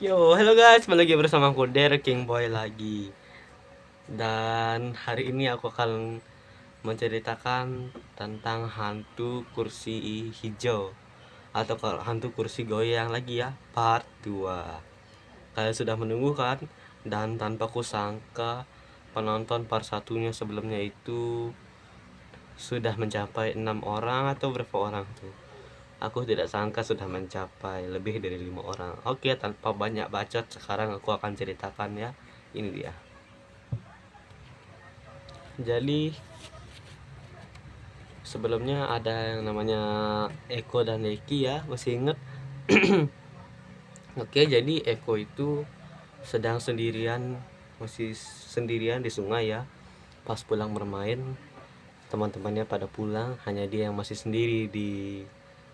Yo, halo guys, balik lagi bersama aku Derek King Boy lagi. Dan hari ini aku akan menceritakan tentang hantu kursi hijau atau kalau hantu kursi goyang lagi ya, part 2. Kalian sudah menunggu kan? Dan tanpa kusangka penonton part satunya sebelumnya itu sudah mencapai 6 orang atau berapa orang tuh? Aku tidak sangka sudah mencapai lebih dari 5 orang. Oke, tanpa banyak bacot, sekarang aku akan ceritakan ya. Ini dia. Jadi sebelumnya ada yang namanya Eko dan Eki ya, masih inget? Oke, jadi Eko itu sedang sendirian, masih sendirian di sungai ya. Pas pulang bermain, teman-temannya pada pulang, hanya dia yang masih sendiri di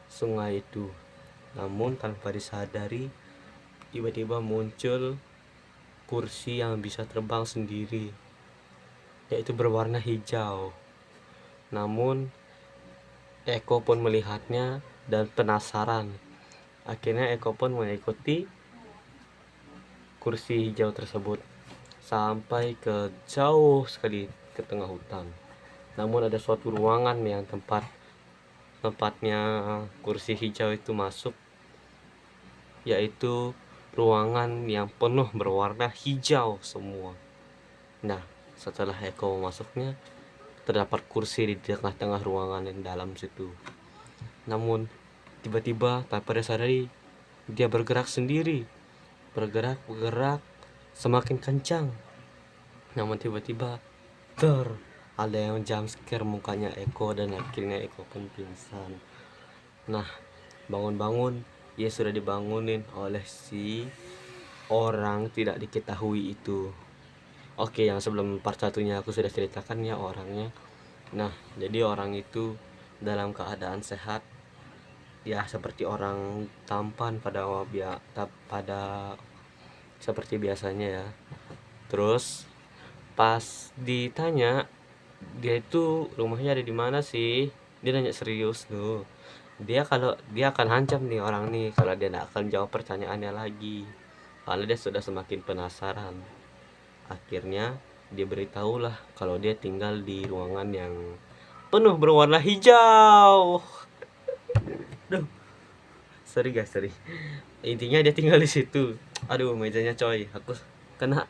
sungai itu. Namun tanpa disadari, tiba-tiba muncul kursi yang bisa terbang sendiri, yaitu berwarna hijau. Namun Eko pun melihatnya dan penasaran. Akhirnya Eko pun mengikuti kursi hijau tersebut sampai ke jauh sekali ke tengah hutan. Namun ada suatu ruangan yang tempatnya kursi hijau itu masuk, yaitu ruangan yang penuh berwarna hijau semua. Nah, setelah Eko masuknya, terdapat kursi di tengah-tengah ruangan yang dalam situ. Namun tiba-tiba tanpa disadari, dia bergerak sendiri, bergerak semakin kencang. Namun tiba-tiba ada yang jumpscare mukanya Eko dan akhirnya Eko pun pingsan. Nah, bangun-bangun, ia sudah dibangunin oleh si orang tidak diketahui itu. Oke, yang sebelum part satunya aku sudah ceritakan ya orangnya. Nah, jadi orang itu dalam keadaan sehat, ya seperti orang tampan pada seperti biasanya ya. Terus pas ditanya dia itu rumahnya ada di mana sih, dia nanya serius tuh. Dia akan hancam nih orang nih kalau dia tidak akan jawab pertanyaannya lagi, karena dia sudah semakin penasaran. Akhirnya dia beritahulah kalau dia tinggal di ruangan yang penuh berwarna hijau. Duh, sorry guys, sorry. Intinya dia tinggal di situ. Aduh, mejanya coy, aku kena.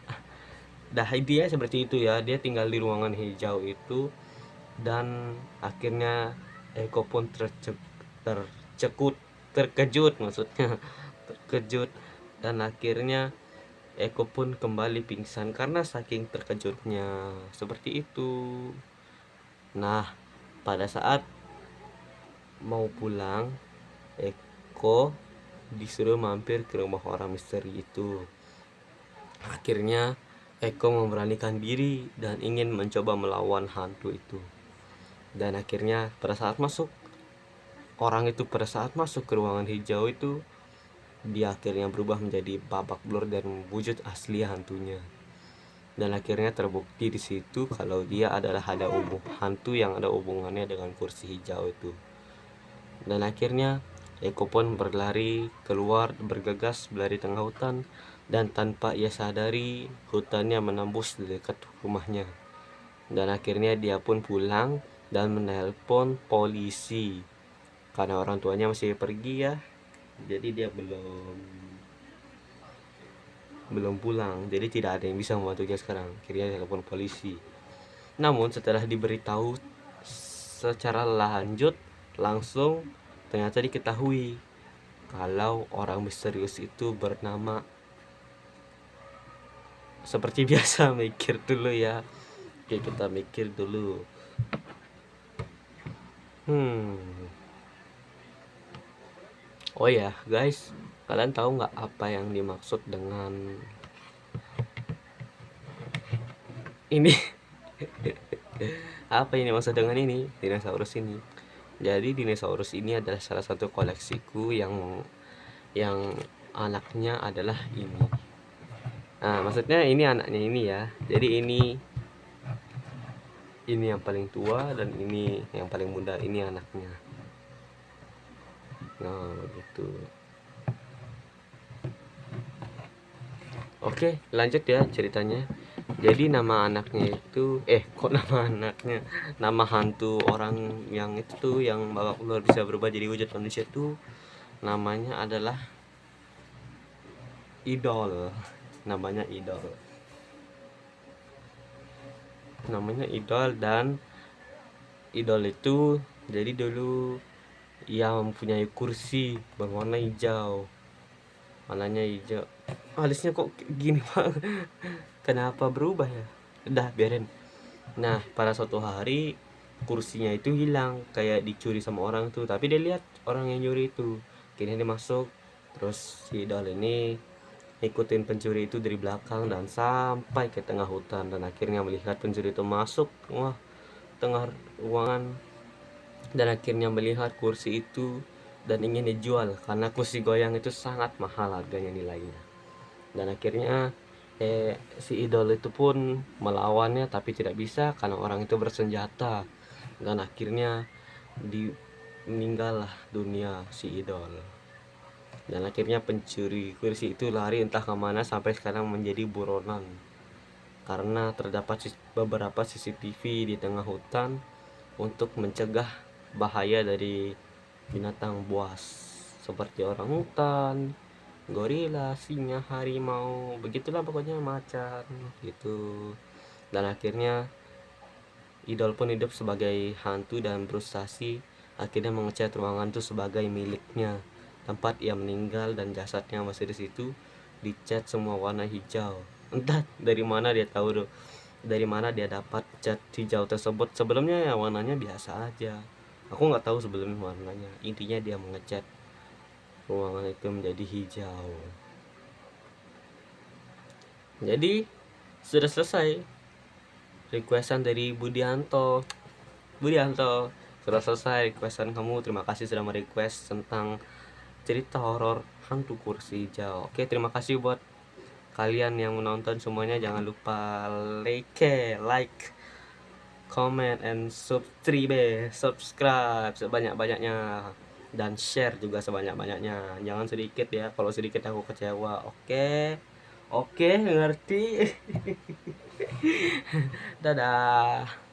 Dah, intinya seperti itu ya. Dia tinggal di ruangan hijau itu dan akhirnya Eko pun tercekut, terkejut maksudnya, terkejut, dan akhirnya Eko pun kembali pingsan karena saking terkejutnya. Seperti itu. Nah, pada saat mau pulang, Eko disuruh mampir ke rumah orang misteri itu. Akhirnya Eko memberanikan diri dan ingin mencoba melawan hantu itu. Dan akhirnya pada saat masuk ke ruangan hijau itu, dia akhirnya berubah menjadi babak belur dan wujud asli hantunya. Dan akhirnya terbukti di situ kalau dia adalah hantu yang ada hubungannya dengan kursi hijau itu. Dan akhirnya Eko pun bergegas berlari tengah hutan, dan tanpa ia sadari hutannya menembus di dekat rumahnya. Dan akhirnya dia pun pulang dan menelpon polisi karena orang tuanya masih pergi ya. Jadi dia belum pulang. Jadi tidak ada yang bisa membantu dia sekarang. Akhirnya dia telepon polisi. Namun setelah diberitahu secara lanjut, langsung ternyata diketahui kalau orang misterius itu bernama, seperti biasa, mikir dulu ya. Oke, kita mikir dulu. Oh ya guys, kalian tahu nggak apa yang dimaksud dengan ini? Apa ini maksud dengan ini? Dinosaurus ini. Jadi dinosaurus ini adalah salah satu koleksiku yang anaknya adalah ini. Nah, maksudnya ini anaknya ini ya. Jadi ini yang paling tua dan ini yang paling muda, ini anaknya. Nah, begitu. Oke, lanjut ya ceritanya. Jadi nama anaknya itu kok nama anaknya, nama hantu orang yang itu tuh yang babak belur bisa berubah jadi wujud manusia tuh namanya adalah Idol. Namanya Idol. Namanya Idol, dan Idol itu jadi dulu ia mempunyai kursi berwarna hijau. Warnanya hijau. Alisnya kok gini Pak? Kenapa berubah ya? Udah biarin. Nah, pada suatu hari kursinya itu hilang, kayak dicuri sama orang tuh. Tapi dia lihat orang yang nyuri itu. Kini dia masuk, terus si Idol ini ikutin pencuri itu dari belakang dan sampai ke tengah hutan, dan akhirnya melihat pencuri itu masuk tengah ruangan, dan akhirnya melihat kursi itu dan ingin dijual karena kursi goyang itu sangat mahal harganya, nilainya. Dan akhirnya si Idol itu pun melawannya tapi tidak bisa karena orang itu bersenjata, dan akhirnya meninggallah dunia si Idol. Dan akhirnya pencuri kursi itu lari entah kemana sampai sekarang menjadi buronan karena terdapat beberapa CCTV di tengah hutan untuk mencegah bahaya dari binatang buas seperti orang hutan, gorila, singa, harimau, begitulah pokoknya macan gitu. Dan akhirnya Idol pun hidup sebagai hantu dan frustasi akhirnya mengecat ruangan itu sebagai miliknya. Tempat ia meninggal dan jasadnya masih di situ, dicat semua warna hijau. Entah dari mana dia tahu tuh, dari mana dia dapat cat hijau tersebut. Sebelumnya ya warnanya biasa aja. Aku nggak tahu sebelumnya warnanya. Intinya dia mengecat ruangan itu menjadi hijau. Jadi sudah selesai requestan dari Budianto. Sudah selesai requestan kamu. Terima kasih sudah merequest tentang cerita horor hantu kursi hijau. Oke, terima kasih buat kalian yang menonton semuanya. Jangan lupa like, comment, and subscribe sebanyak-banyaknya, dan share juga sebanyak-banyaknya. Jangan sedikit ya, kalau sedikit aku kecewa. Oke, ngerti. Dadah.